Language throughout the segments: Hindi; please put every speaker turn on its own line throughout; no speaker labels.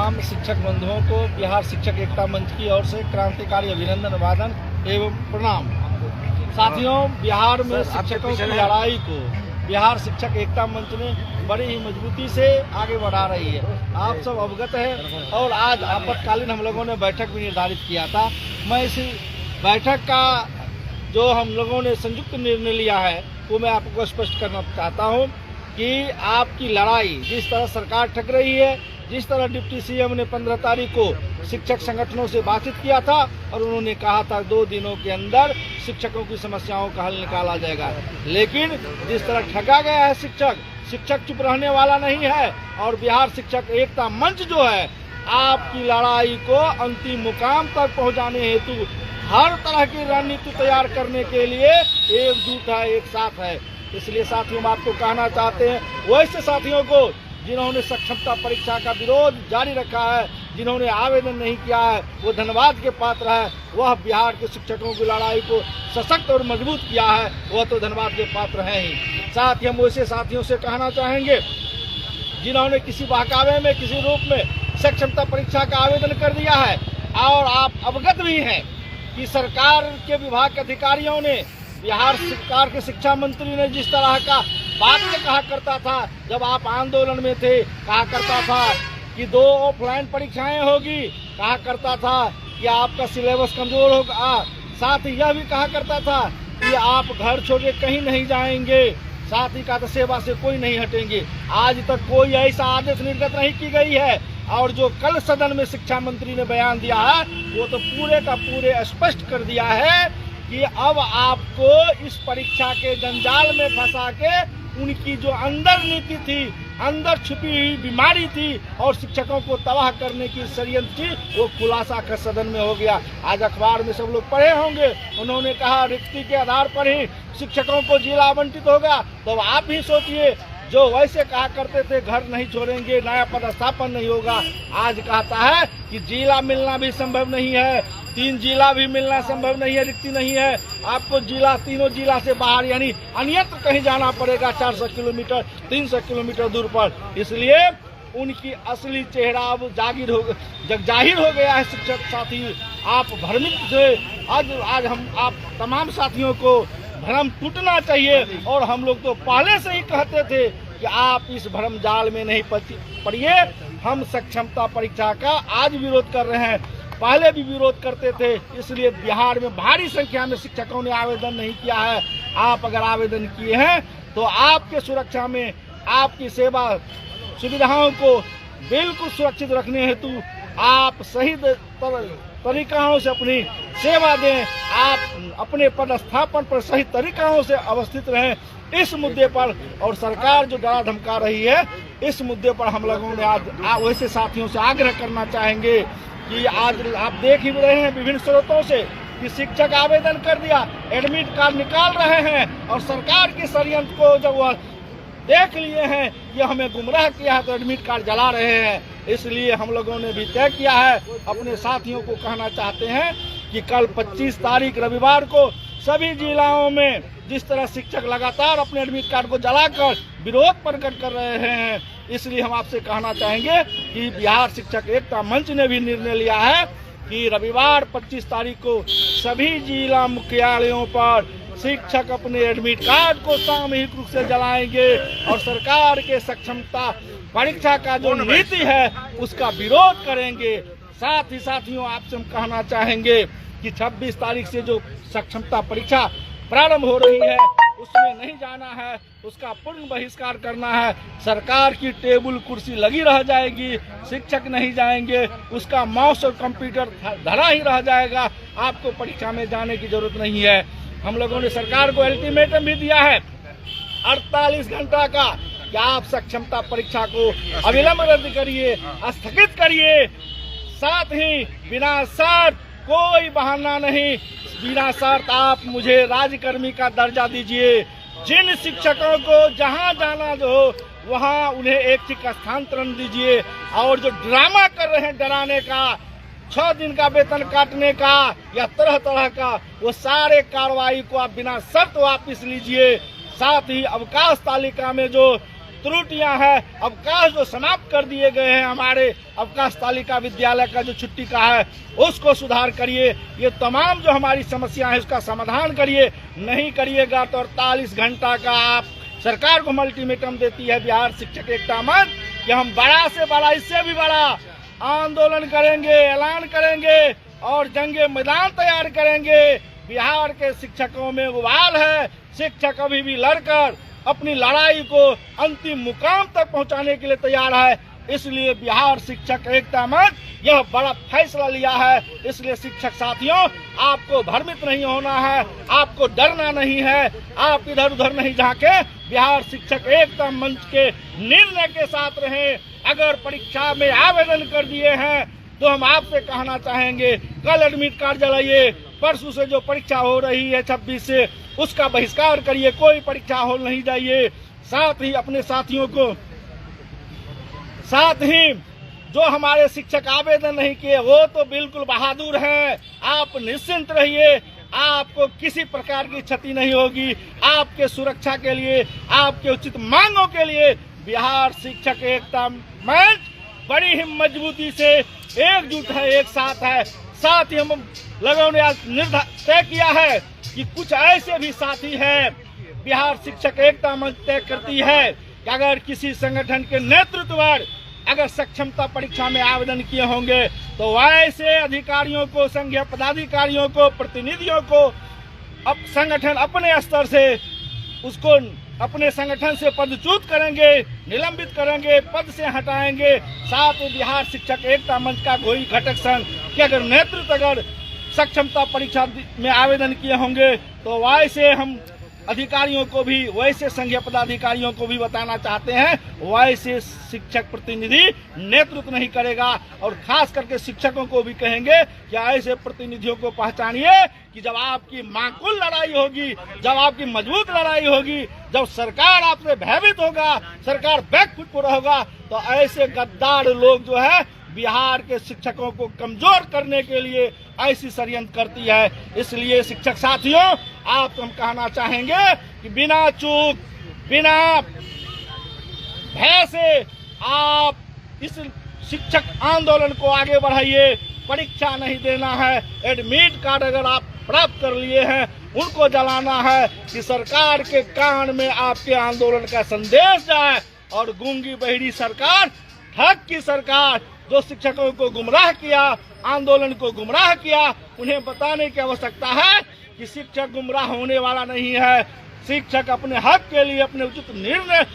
तमाम शिक्षक बंधुओं को बिहार शिक्षक एकता मंच की ओर से क्रांतिकारी अभिनंदन, अभिवादन एवं प्रणाम। साथियों, बिहार में शिक्षकों की लड़ाई को बिहार शिक्षक एकता मंच ने बड़ी ही मजबूती से आगे बढ़ा रही है। आप सब अवगत है और आज आपातकालीन हम लोगों ने बैठक भी निर्धारित किया था। मैं इस बैठक का जो हम लोगों ने संयुक्त निर्णय लिया है वो मैं आपको स्पष्ट करना चाहता हूँ कि आपकी लड़ाई जिस तरह सरकार ठग रही है, जिस तरह डिप्टी सीएम ने 15 तारीख को शिक्षक संगठनों से बातचीत किया था और उन्होंने कहा था 2 दिनों के अंदर शिक्षकों की समस्याओं का हल निकाला जाएगा, लेकिन जिस तरह ठगा गया है शिक्षक चुप रहने वाला नहीं है। और बिहार शिक्षक एकता मंच जो है आपकी लड़ाई को अंतिम मुकाम तक पहुंचाने हेतु हर तरह की रणनीति तैयार करने के लिए एकजुट है, एक साथ है। इसलिए साथियों, हम आपको कहना चाहते हैं वैसे साथियों को जिन्होंने सक्षमता परीक्षा का विरोध जारी रखा है, जिन्होंने आवेदन नहीं किया है, वो धन्यवाद के पात्र है। वह बिहार के शिक्षकों की लड़ाई को सशक्त और मजबूत किया है, वह तो धन्यवाद के पात्र हैं ही। साथ ही हम वैसे साथियों से कहना चाहेंगे जिन्होंने किसी बहकावे में, किसी रूप में सक्षमता परीक्षा का आवेदन कर दिया है और आप अवगत भी हैं कि सरकार के विभाग के अधिकारियों ने, बिहार सरकार के शिक्षा मंत्री ने जिस तरह का बात कहा करता था जब आप आंदोलन में थे, कहा करता था कि 2 ऑफलाइन परीक्षाएं होगी, कहा करता था कि आपका सिलेबस कमजोर होगा, साथ ही यह भी कहा करता था कि आप घर छोड़ के कहीं नहीं जाएंगे, साथ ही का सेवा से कोई नहीं हटेंगे। आज तक कोई ऐसा आदेश निर्गत नहीं की गई है और जो कल सदन में शिक्षा मंत्री ने बयान दिया है वो तो पूरे का पूरे स्पष्ट कर दिया है कि अब आपको इस परीक्षा के जंजाल में फंसा के उनकी जो अंदर नीति थी, अंदर छुपी हुई बीमारी थी और शिक्षकों को तबाह करने की षड्यंत्र थी, वो खुलासा कर सदन में हो गया। आज अखबार में सब लोग पढ़े होंगे, उन्होंने कहा रिक्ति के आधार पर ही शिक्षकों को जिला आवंटित होगा। तो आप ही सोचिए, जो वैसे कहा करते थे घर नहीं छोड़ेंगे, नया पदस्थापन नहीं होगा, आज कहता है कि जिला मिलना भी संभव नहीं है, 3 जिला भी मिलना संभव नहीं है, रिक्ति नहीं है, आपको तीनों जिला से बाहर यानी अन्यत्र कहीं जाना पड़ेगा 400 किलोमीटर 300 किलोमीटर दूर पर। इसलिए उनकी असली चेहरा अब जाहिर हो गया है। शिक्षक साथी, आप भ्रमित थे, आज हम आप तमाम साथियों को भ्रम टूटना चाहिए और हम लोग तो पहले से ही कहते थे कि आप इस भ्रम जाल में नहीं पड़िए। हम सक्षमता परीक्षा का आज विरोध कर रहे हैं, पहले भी विरोध करते थे, इसलिए बिहार में भारी संख्या में शिक्षकों ने आवेदन नहीं किया है। आप अगर आवेदन किए हैं तो आपके सुरक्षा में, आपकी सेवा सुविधाओं को बिल्कुल सुरक्षित रखने हेतु आप सही तरीकों से अपनी सेवा दें, आप अपने पदस्थापन पर सही तरीकों से अवस्थित रहें इस मुद्दे पर। और सरकार जो डरा धमका रही है इस मुद्दे पर हम लोगों ने आज वैसे साथियों से आग्रह करना चाहेंगे कि आज आप देख ही रहे हैं विभिन्न स्रोतों से कि शिक्षक आवेदन कर दिया, एडमिट कार्ड निकाल रहे हैं और सरकार के षड्यंत्र को जब वह देख लिए हैं कि हमें गुमराह किया है तो एडमिट कार्ड जला रहे हैं। इसलिए हम लोगों ने भी तय किया है, अपने साथियों को कहना चाहते हैं कि कल 25 तारीख रविवार को सभी जिलाओं में जिस तरह शिक्षक लगातार अपने एडमिट कार्ड को जलाकर विरोध प्रकट कर रहे हैं, इसलिए हम आपसे कहना चाहेंगे कि बिहार शिक्षक एकता मंच ने भी निर्णय लिया है कि रविवार 25 तारीख को सभी जिला मुख्यालयों पर शिक्षक अपने एडमिट कार्ड को सामूहिक रूप से जलाएंगे और सरकार के सक्षमता परीक्षा का जो नीति है उसका विरोध करेंगे। साथ ही साथियों, आपसे हम कहना चाहेंगे कि 26 तारीख से जो सक्षमता परीक्षा प्रारंभ हो रही है उसमें नहीं जाना है, उसका पूर्ण बहिष्कार करना है। सरकार की टेबल कुर्सी लगी रह जाएगी, शिक्षक नहीं जाएंगे, उसका माउस और कंप्यूटर धरा ही रह जाएगा, आपको परीक्षा में जाने की जरूरत नहीं है। हम लोगों ने सरकार को अल्टीमेटम भी दिया है 48 घंटा का कि आप सक्षमता परीक्षा को अविलंब रद्द करिए, स्थगित करिए। साथ ही बिना शर्त, कोई बहाना नहीं, बिना शर्त आप मुझे राज्यकर्मी का दर्जा दीजिए। जिन शिक्षकों को जहां जाना हो वहां उन्हें ऐच्छिक स्थानांतरण दीजिए और जो ड्रामा कर रहे हैं डराने का, 6 दिन का वेतन काटने का या तरह तरह का, वो सारे कार्रवाई को आप बिना शर्त वापस लीजिए। साथ ही अवकाश तालिका में जो त्रुटियां हैं, अवकाश जो समाप्त कर दिए गए हैं, हमारे अवकाश तालिका विद्यालय का जो छुट्टी का है उसको सुधार करिए। ये तमाम जो हमारी समस्या है उसका समाधान करिए। नहीं करिएगा तो 48 घंटा का आप सरकार को अल्टीमेटम देती है बिहार शिक्षक एकता मंच कि हम बड़ा से बड़ा, इससे भी बड़ा आंदोलन करेंगे, ऐलान करेंगे और जंगे मैदान तैयार करेंगे। बिहार के शिक्षकों में उबाल है, शिक्षक अभी भी लड़कर अपनी लड़ाई को अंतिम मुकाम तक पहुंचाने के लिए तैयार है। इसलिए बिहार शिक्षक एकता मंच यह बड़ा फैसला लिया है। इसलिए शिक्षक साथियों, आपको भ्रमित नहीं होना है, आपको डरना नहीं है, आप इधर उधर नहीं झांके, बिहार शिक्षक एकता मंच के निर्णय के साथ रहें। अगर परीक्षा में आवेदन कर दिए हैं तो हम आपसे कहना चाहेंगे कल एडमिट कार्ड जलाइए। परसों से जो परीक्षा हो रही है 26 से, उसका बहिष्कार करिए, कोई परीक्षा हो नहीं जाइए। साथ ही अपने साथियों को, साथ ही जो हमारे शिक्षक आवेदन नहीं किए वो तो बिल्कुल बहादुर हैं, आप निश्चिंत रहिए, आपको किसी प्रकार की क्षति नहीं होगी। आपके सुरक्षा के लिए, आपके उचित मांगों के लिए बिहार शिक्षक एकता मंच बड़ी ही मजबूती से एकजुट है, एक साथ है। साथ ही हम लोगों ने आज तय किया है कि कुछ ऐसे भी साथी हैं, बिहार शिक्षक एकता मंच तय करती है कि अगर किसी संगठन के नेतृत्व अगर सक्षमता परीक्षा में आवेदन किए होंगे तो वैसे अधिकारियों को, संघीय पदाधिकारियों को, प्रतिनिधियों को अब संगठन अपने स्तर से उसको अपने संगठन से पदच्युत करेंगे, निलंबित करेंगे, पद से हटाएंगे। साथ ही बिहार शिक्षक एकता मंच का कोई घटक संघ कि अगर नेतृत्व अगर सक्षमता परीक्षा में आवेदन किए होंगे तो वैसे हम अधिकारियों को भी, वैसे संघीय पदाधिकारियों को भी बताना चाहते हैं, वैसे शिक्षक प्रतिनिधि नेतृत्व नहीं करेगा। और खास करके शिक्षकों को भी कहेंगे कि ऐसे प्रतिनिधियों को पहचानिए कि जब आपकी माकूल लड़ाई होगी, जब आपकी मजबूत लड़ाई होगी, जब सरकार आपसे भयभीत होगा, सरकार बैकफुट पर होगा, तो ऐसे गद्दार लोग जो है बिहार के शिक्षकों को कमजोर करने के लिए ऐसी षड्यंत्र करती है। इसलिए शिक्षक साथियों, आपको हम कहना चाहेंगे कि बिना चूक, बिना भय से आप इस शिक्षक आंदोलन को आगे बढ़ाइए। परीक्षा नहीं देना है, एडमिट कार्ड अगर आप प्राप्त कर लिए हैं उनको जलाना है कि सरकार के कान में आपके आंदोलन का संदेश जाए। और गूंगी बहिरी सरकार, ठग की सरकार जो शिक्षकों को गुमराह किया, आंदोलन को गुमराह किया, उन्हें बताने की आवश्यकता है कि शिक्षक गुमराह होने वाला नहीं है। शिक्षक अपने हक के लिए, अपने उचित निर्णय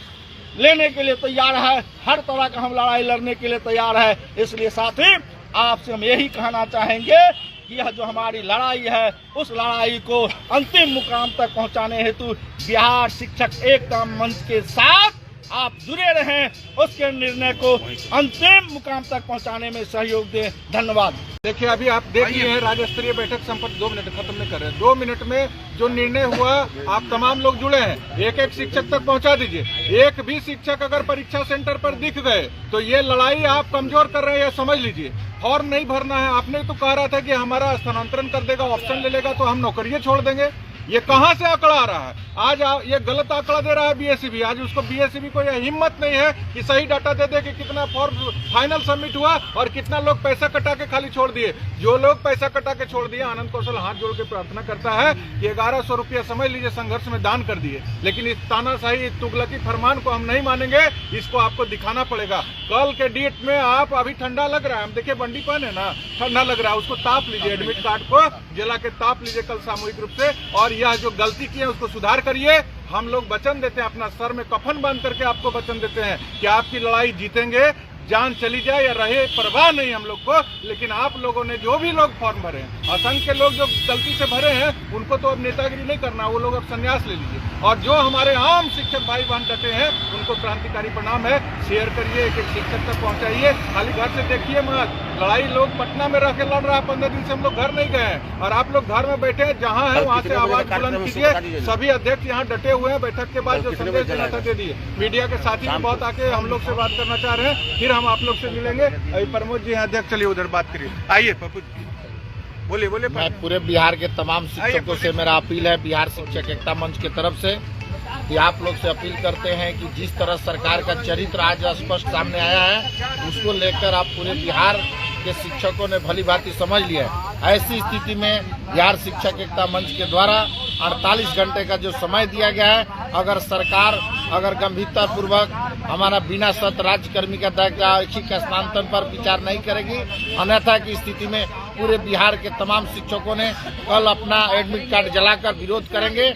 लेने के लिए तैयार है, हर तरह का हम लड़ाई लड़ने के लिए तैयार है। इसलिए साथी, आपसे हम यही कहना चाहेंगे कि यह जो हमारी लड़ाई है उस लड़ाई को अंतिम मुकाम तक पहुंचाने हेतु बिहार शिक्षक एकता मंच के साथ आप जुड़े रहें, उसके निर्णय को अंतिम मुकाम तक पहुंचाने में सहयोग दें। धन्यवाद।
देखिए, अभी आप देख रहे हैं राज्य स्तरीय बैठक संपन्न, 2 मिनट खत्म नहीं कर रहे हैं। 2 मिनट में जो निर्णय हुआ, आप तमाम लोग जुड़े हैं, एक एक शिक्षक तक पहुंचा दीजिए। एक भी शिक्षक अगर परीक्षा सेंटर पर दिख गए तो ये लड़ाई आप कमजोर कर रहे हैं, समझ लीजिए। फॉर्म नहीं भरना है। आपने तो कह रहा था कि हमारा स्थानांतरण कर देगा, ऑप्शन ले लेगा तो हम नौकरियां छोड़ देंगे। ये कहां से आंकड़ा आ रहा है? आज ये गलत आंकड़ा दे रहा है बीएसईबी। आज उसको बीएसईबी को यह हिम्मत नहीं है कि सही डाटा दे दे कि कितना फॉर्म फाइनल सबमिट हुआ और कितना लोग पैसा कटा के खाली छोड़ दिए। जो लोग पैसा कटा के छोड़ दिए, आनंद कौशल हाथ जोड़ के प्रार्थना करता है कि 1100 रुपया समझ लीजिए संघर्ष में दान कर दिए। लेकिन इस तानाशाही, इस तुगलकी फरमान को हम नहीं मानेंगे। इसको आपको दिखाना पड़ेगा। कल के डेट में आप, अभी ठंडा लग रहा है, हम देखिए बंडी पहने है ना, ठंडा लग रहा है, उसको ताप लीजिए, एडमिट कार्ड को जला के ताप लीजिए कल सामूहिक रूप से। और यह जो गलती की है उसको सुधार करिए। हम लोग वचन देते हैं, अपना सर में कफन बांध करके आपको वचन देते हैं कि आपकी लड़ाई जीतेंगे। जान चली जाए या रहे, परवाह नहीं हम लोग को। लेकिन आप लोगों ने, जो भी लोग फॉर्म भरे हैं, असंख्य लोग जो गलती से भरे हैं, उनको तो अब नेतागिरी नहीं करना, वो लोग अब संन्यास ले लीजिए। और जो हमारे आम शिक्षक भाई बहन डटे हैं, उनको क्रांतिकारी प्रणाम है। शेयर करिए, एक एक शिक्षक तक पहुंचाइए। खाली घर से देखिए मत। लड़ाई लोग पटना में रह के लड़ रहा है, 15 दिन से हम लोग घर नहीं गए हैं और आप लोग घर में बैठे हैं। जहाँ है वहाँ से आवाज बुलंद कीजिए। सभी अध्यक्ष यहाँ डटे हुए हैं। बैठक के बाद जो संदेश देना था दे दिए। मीडिया के साथी भी बहुत आके हम लोग से बात करना चाह रहे हैं, फिर हम आप लोग से मिलेंगे। अभी प्रमोद जी अध्यक्ष, चलिए उधर बात करिए। आइए पप्पू जी, बोलिए।
मैं पूरे बिहार के तमाम शिक्षकों से मेरा अपील है, बिहार शिक्षक एकता मंच की तरफ से कि आप लोग से अपील करते हैं कि जिस तरह सरकार का चरित्र आज स्पष्ट सामने आया है, उसको लेकर आप पूरे बिहार के शिक्षकों ने भली भांति समझ लिया है। ऐसी स्थिति में बिहार शिक्षक एकता मंच के द्वारा 48 घंटे का जो समय दिया गया है, अगर सरकार गंभीरता पूर्वक हमारा बिना शर्त राज्यकर्मी का ऐच्छिक स्थानांतरण पर विचार नहीं करेगी, अन्यथा की स्थिति में पूरे बिहार के तमाम शिक्षकों ने कल अपना एडमिट कार्ड जलाकर विरोध करेंगे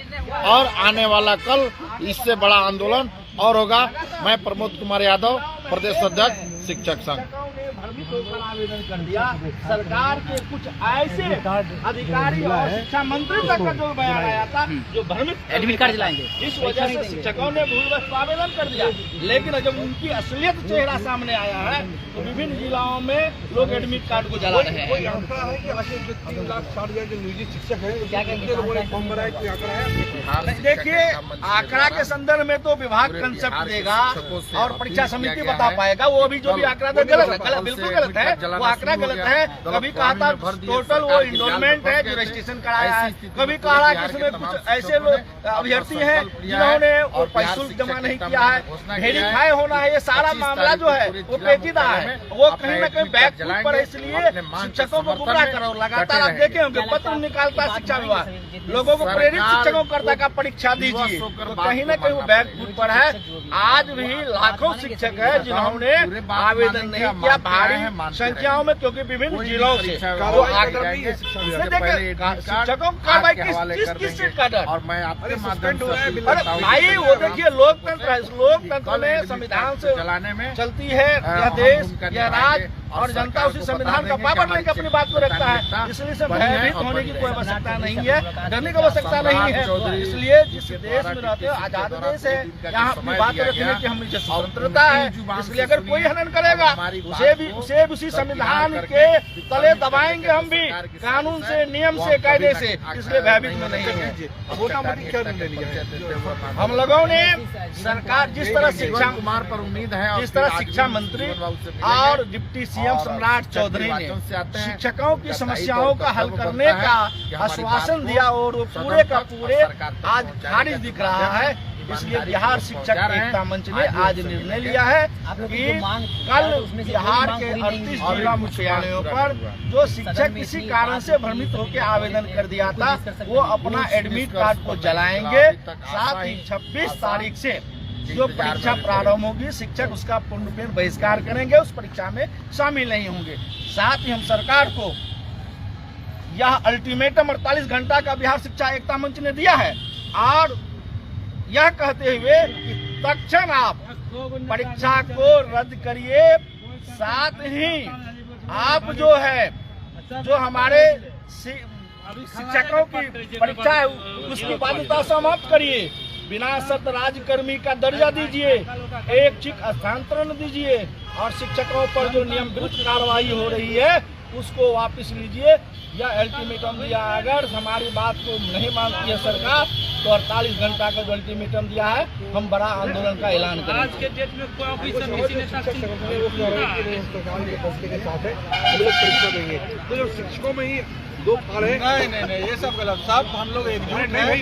और आने वाला कल इससे बड़ा आंदोलन और होगा। मैं प्रमोद कुमार यादव, प्रदेश अध्यक्ष शिक्षक संघ। आवेदन कर दिया सरकार के कुछ ऐसे अधिकारी और शिक्षा मंत्री तक का जो बयान आया था, जो भ्रमित
एडमिट कार्ड दिलाएंगे,
इस वजह से शिक्षकों ने भूलवश आवेदन कर दिया। लेकिन जब उनकी असलियत चेहरा सामने आया है तो विभिन्न जिलाओं में लोग एडमिट कार्ड को जला रहे हैं।
निजी शिक्षक है,
देखिए आंकड़ा के संदर्भ में तो विभाग कंसेप्ट देगा और परीक्षा समिति बता पाएगा। वो अभी जो भी आंकड़ा दे गलत है, बिल्कुल गलत है, वो आंकड़ा गलत है। कभी कहा था टोटल वो इंडोलमेंट है जो रजिस्ट्रेशन कराया है, कभी कहा कि इसमें कुछ ऐसे लोग अभ्यर्थी हैं जिन्होंने वो पैसा जमा नहीं किया है, वेरीफाई होना है। ये सारा मामला जो है वो पेचीदा है, वो कहीं न कहीं बैकफुट पर है। इसलिए शिक्षकों को गुमराह करो। लगातार आप देखे होंगे पत्र निकालता शिक्षा विभाग, लोगों को प्रेरित शिक्षकों करता का परीक्षा दीजिए, तो कहीं न कहीं वो बैकफुट पर है। आज भी लाखों शिक्षक है जिन्होंने आवेदन नहीं किया, भारी संख्याओं में, क्योंकि विभिन्न जिलों से शिक्षकों का कार्रवाई किस चीज का डर। भाई वो देखिए लोकतंत्र है, लोकतंत्र में संविधान से चलाने में चलती है यह देश, यह राज्य, और जनता उसी संविधान का पाबंद नहीं अपनी बात को रखता है। इसलिए से भयभीत होने की कोई आवश्यकता नहीं है, डरने की आवश्यकता नहीं है। इसलिए जिस देश में रहते हो आजाद देश है, यहाँ अपनी बात रखने की हमारी स्वतंत्रता है। इसलिए अगर कोई हनन करेगा उसे भी उसी संविधान के तले दबाएंगे हम भी, कानून से, नियम से, कायदे से। इसलिए भयभीत में नहीं है। हम लोगों ने सरकार जिस तरह शिक्षा कुमार पर उम्मीद है, जिस तरह शिक्षा मंत्री और डिप्टी सीएम सम्राट चौधरी ने शिक्षकों की समस्याओं का हल करने का आश्वासन दिया और वो पूरे का पूरे आज खारिज दिख रहा है। इसलिए बिहार शिक्षक एकता मंच ने आज निर्णय लिया है कि कल बिहार के 38 जिला मुख्यालयों पर जो शिक्षक किसी कारण से भ्रमित होकर आवेदन कर दिया था, वो अपना एडमिट कार्ड को जलाएंगे। साथ ही 26 तारीख से जो परीक्षा प्रारंभ होगी, शिक्षक उसका पूर्णपेण बहिष्कार करेंगे, उस परीक्षा में शामिल नहीं होंगे। साथ ही हम सरकार को यह अल्टीमेटम 48 घंटा का बिहार शिक्षा एकता मंच ने दिया है और यह कहते हुए कि तत्क्षण आप परीक्षा को रद्द करिए। साथ ही आप जो हमारे शिक्षकों की परीक्षा है उसकी बाध्यता समाप्त करिए, बिना शर्त राज्यकर्मी का दर्जा दीजिए, ऐच्छिक स्थानांतरण दीजिए और शिक्षकों पर जो नियम विरुद्ध कार्रवाई हो रही है उसको वापस लीजिए। या अल्टीमेटम दिया, अगर हमारी बात को नहीं मानती है सरकार तो 48 घंटा का जो अल्टीमेटम दिया है हम बड़ा आंदोलन का ऐलान करेंगे। आज के डेट में शिक्षकों में ही दो फाड़ है। नहीं, ये सब गलत। सब हम लोग एकजुट हैं।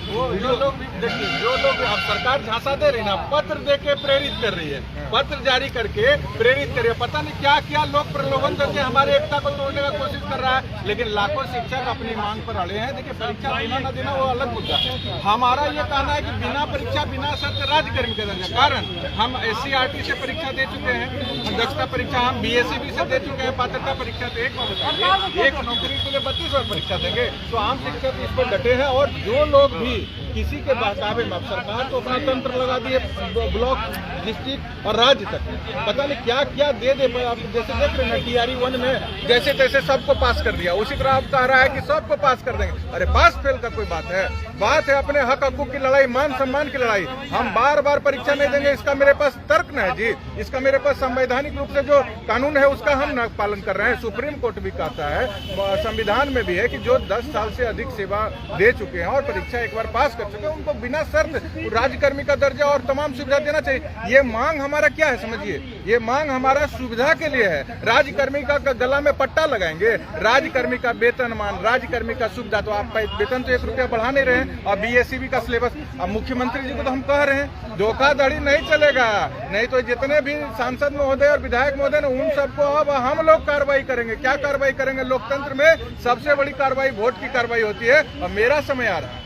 वो जो लोग देखिए, जो लोग अब सरकार झांसा दे रही है ना, पत्र दे के प्रेरित कर रही है, पत्र जारी करके प्रेरित कर रही है। पता नहीं क्या क्या लोग प्रलोभन करके हमारे एकता को तोड़ने का कोशिश कर रहा है। लेकिन लाखों शिक्षक अपनी मांग पर अड़े हैं। देखिए परीक्षा देना न देना वो अलग मुद्दा है। हमारा ये कहना है कि बिना परीक्षा, बिना शर्त राज्यकर्मी का दर्जा। कारण हम SCRT से परीक्षा दे चुके हैं, दक्षता परीक्षा हम BSEB से दे चुके हैं, पात्रता परीक्षा तो एक नौकरी के लिए 32 बार परीक्षा देंगे। तो आम शिक्षक इस पर डटे हैं। और जो लोग भी किसी के बहकावे में, सरकार तो अपना तंत्र लगा दिए ब्लॉक, डिस्ट्रिक्ट और राज्य तक, पता नहीं क्या क्या दे आप जैसे देख रहे हैं TRE 1 में जैसे तैसे सबको पास कर दिया, उसी तरह आप कह रहा है कि सबको पास कर देंगे। अरे पास फेल का कोई बात है? बात है अपने हक हकूक की लड़ाई, मान सम्मान की लड़ाई। हम बार बार परीक्षा नहीं देंगे, इसका मेरे पास तर्क न है जी। इसका मेरे पास संवैधानिक रूप से जो कानून है उसका हम न पालन कर रहे हैं। सुप्रीम कोर्ट भी कहता है, संविधान में भी है कि जो 10 साल से अधिक सेवा दे चुके हैं और परीक्षा एक बार पास कर
बच्चों के, उनको बिना शर्त राज्यकर्मी का दर्जा और तमाम सुविधा देना चाहिए। ये मांग हमारा क्या है समझिए, ये मांग हमारा सुविधा के लिए है। राज्यकर्मी का गला में पट्टा लगाएंगे, राज्यकर्मी का वेतनमान, राज्यकर्मी का सुविधा, तो आप वेतन तो 1 रुपया बढ़ा नहीं रहे हैं। और बीएससीबी का सिलेबस, अब मुख्यमंत्री जी को तो हम कह रहे हैं धोखाधड़ी नहीं चलेगा, नहीं तो जितने भी सांसद महोदय और विधायक महोदय ने उन सबको अब हम लोग कार्रवाई करेंगे। क्या कार्रवाई करेंगे? लोकतंत्र में सबसे बड़ी कार्रवाई वोट की कार्रवाई होती है, और मेरा समय आ रहा है,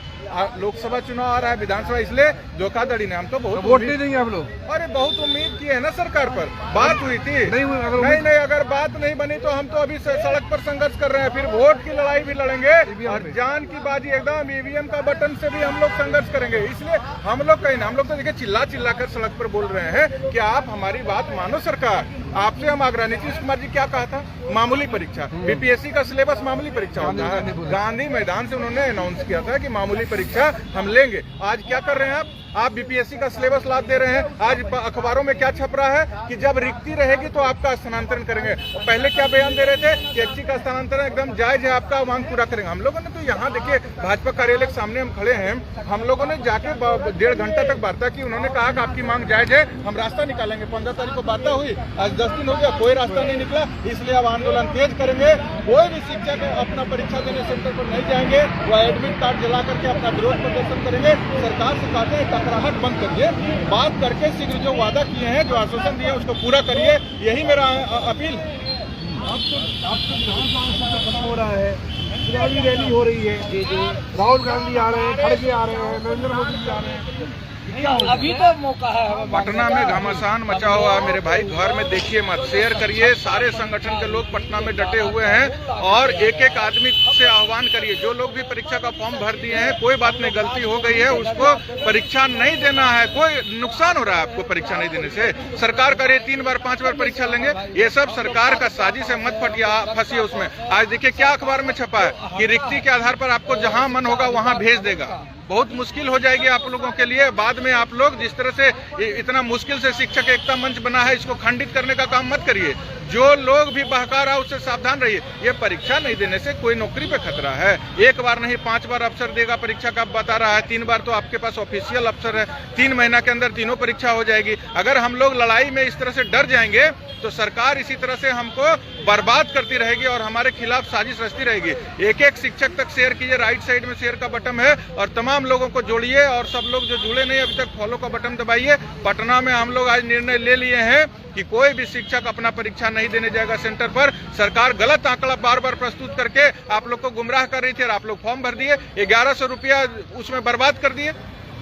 लोकसभा चुनाव आ रहा है, विधानसभा, इसलिए धोखाधड़ी ने हम तो बहुत
वोट नहीं देंगे आप लोग।
अरे बहुत उम्मीद की है ना सरकार पर, बात हुई थी, नहीं अगर बात नहीं बनी तो हम तो अभी सड़क पर संघर्ष कर रहे हैं, फिर वोट की लड़ाई भी लड़ेंगे और जान की बाजी एकदम ईवीएम का बटन से भी हम लोग संघर्ष करेंगे। इसलिए हम लोग कहीं ना, हम लोग तो देखिए चिल्ला चिल्ला कर सड़क पर बोल रहे हैं कि आप हमारी बात मानो सरकार। आपसे हम आग्रह, नीतीश कुमार जी क्या कहा था? मामूली परीक्षा, बीपीएससी का सिलेबस मामूली परीक्षा होता है। गांधी मैदान से उन्होंने अनाउंस किया था कि मामूली परीक्षा हम लेंगे। आज क्या कर रहे हैं आप बीपीएससी का सिलेबस लाद दे रहे हैं। आज अखबारों में क्या छप रहा है कि जब रिक्ति रहेगी तो आपका स्थानांतरण करेंगे। और पहले क्या बयान दे रहे थे कि एचसी का स्थानांतरण एकदम जायज है, आपका मांग पूरा करेंगे। हम लोगों ने तो यहाँ देखिए भाजपा कार्यालय के सामने हम खड़े हैं, हम लोगों ने जाके 1.5 घंटा तक वार्ता की। उन्होंने कहा कि आपकी मांग जायज है, हम रास्ता निकालेंगे। 15 तारीख को वार्ता हुई, आज 10 दिन हो गया, कोई रास्ता नहीं निकला। इसलिए अब आंदोलन तेज करेंगे। कोई भी शिक्षक अपना परीक्षा देने सेंटर पर नहीं जाएंगे, वह एडमिट कार्ड जला करके अपना विरोध प्रदर्शन करेंगे। सरकार से कहते हैं टकराहट बंद करिए, बात करके शीघ्र जो वादा किए हैं, जो आश्वासन दिए उसको पूरा करिए, यही मेरा अपील।
अब तो हो रहा है, चुनावी रैली हो रही है, राहुल गांधी आ रहे हैं, खड़गे आ रहे हैं, नरेंद्र मोदी जी आ रहे हैं,
अभी तो मौका है।
पटना में घमासान मचा हुआ है मेरे भाई, घर में देखिए मत, शेयर करिए। सारे संगठन के लोग पटना में डटे हुए हैं और एक एक आदमी से आह्वान करिए, जो लोग भी परीक्षा का फॉर्म भर दिए हैं, कोई बात नहीं, गलती हो गई है, उसको परीक्षा नहीं देना है। कोई नुकसान हो रहा है आपको परीक्षा नहीं देने से। सरकार करे 3 बार 5 बार परीक्षा लेंगे, ये सब सरकार का साजिश है, मत फंसिए उसमें। आज देखिए क्या अखबार में छपा है कि रिक्ति के आधार पर आपको जहां मन होगा वहां भेज देगा। बहुत मुश्किल हो जाएगी आप लोगों के लिए। बाद में आप लोग जिस तरह से इतना मुश्किल से शिक्षक एकता मंच बना है, इसको खंडित करने का काम मत करिए। जो लोग भी बहका रहा है उससे सावधान रहिए। ये परीक्षा नहीं देने से कोई नौकरी पे खतरा है। 1 बार नहीं 5 बार अवसर देगा परीक्षा का बता रहा है। 3 बार तो आपके पास ऑफिशियल अवसर है। 3 महीना के अंदर तीनों परीक्षा हो जाएगी। अगर हम लोग लड़ाई में इस तरह से डर जाएंगे तो सरकार इसी तरह से हमको बर्बाद करती रहेगी और हमारे खिलाफ साजिश रचती रहेगी। एक एक शिक्षक तक शेयर कीजिए, राइट साइड में शेयर का बटन है, और तमाम लोगों को जोड़िए। और सब लोग जो जुड़े नहीं अभी तक, फॉलो का बटन दबाइए। पटना में हम लोग आज निर्णय ले लिए हैं कि कोई भी शिक्षक अपना परीक्षा नहीं देने जाएगा सेंटर पर। सरकार गलत आंकड़ा बार बार प्रस्तुत करके आप लोग को गुमराह कर रही थी और आप लोग फॉर्म भर दिए, 1100 रुपया उसमें बर्बाद कर दिए।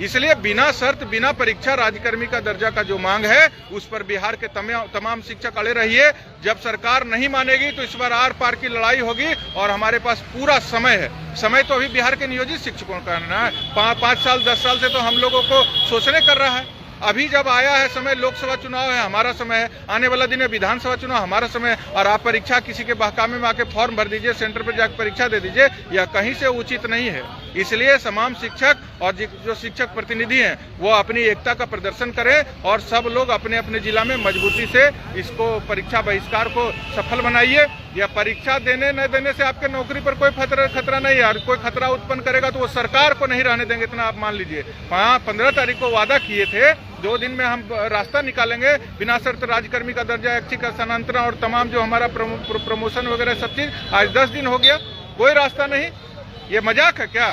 इसलिए बिना शर्त, बिना परीक्षा राज्यकर्मी का दर्जा का जो मांग है, उस पर बिहार के तमाम शिक्षक अड़े रहिए। जब सरकार नहीं मानेगी तो इस बार आर पार की लड़ाई होगी और हमारे पास पूरा समय है। समय तो अभी बिहार के नियोजित शिक्षकों का है। 5 साल 10 साल से तो हम लोगों को सोचने कर रहा है। अभी जब आया है समय, लोकसभा चुनाव है, हमारा समय है। आने वाला दिन है विधानसभा चुनाव, हमारा समय है। और आप परीक्षा किसी के बहकामे में आके फॉर्म भर दीजिए, सेंटर पर जाकर परीक्षा दे दीजिए, यह कहीं से उचित नहीं है। इसलिए तमाम शिक्षक और जो शिक्षक प्रतिनिधि हैं वो अपनी एकता का प्रदर्शन करें और सब लोग अपने अपने जिला में मजबूती से इसको परीक्षा बहिष्कार को सफल बनाइए। या परीक्षा देने न देने से आपके नौकरी पर कोई खतरा नहीं है। कोई खतरा उत्पन्न करेगा तो वो सरकार को नहीं रहने देंगे, इतना आप मान लीजिए। 15 तारीख को वादा किए थे 2 दिन में हम रास्ता निकालेंगे, बिना शर्त राज्यकर्मी का दर्जा, ऐच्छिक स्थानांतरण और तमाम जो हमारा प्रमोशन वगैरह सब चीज। आज 10 दिन हो गया, कोई रास्ता नहीं। ये मजाक है क्या?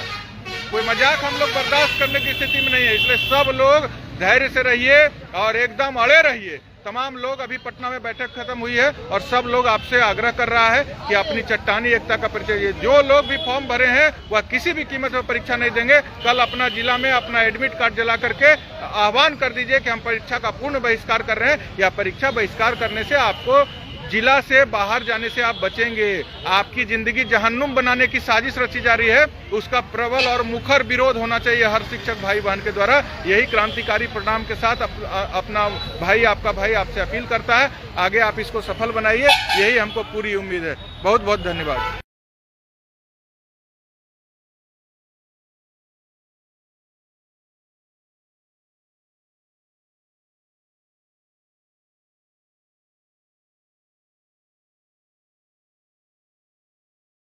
कोई मजाक हम लोग बर्दाश्त करने की स्थिति में नहीं है। इसलिए सब लोग धैर्य से रहिए और एकदम अड़े रहिए। तमाम लोग, अभी पटना में बैठक खत्म हुई है और सब लोग आपसे आग्रह कर रहा है कि अपनी चट्टानी एकता का परिचय। जो लोग भी फॉर्म भरे हैं वह किसी भी कीमत पर परीक्षा नहीं देंगे। कल अपना जिला में अपना एडमिट कार्ड जला करके आह्वान कर दीजिए कि हम परीक्षा का पूर्ण बहिष्कार कर रहे हैं। या परीक्षा बहिष्कार करने से आपको जिला से बाहर जाने से आप बचेंगे। आपकी जिंदगी जहन्नुम बनाने की साजिश रची जा रही है, उसका प्रबल और मुखर विरोध होना चाहिए हर शिक्षक भाई बहन के द्वारा। यही क्रांतिकारी परिणाम के साथ अपना भाई, आपका भाई आपसे अपील करता है। आगे आप इसको सफल बनाइए, यही हमको पूरी उम्मीद है। बहुत बहुत धन्यवाद।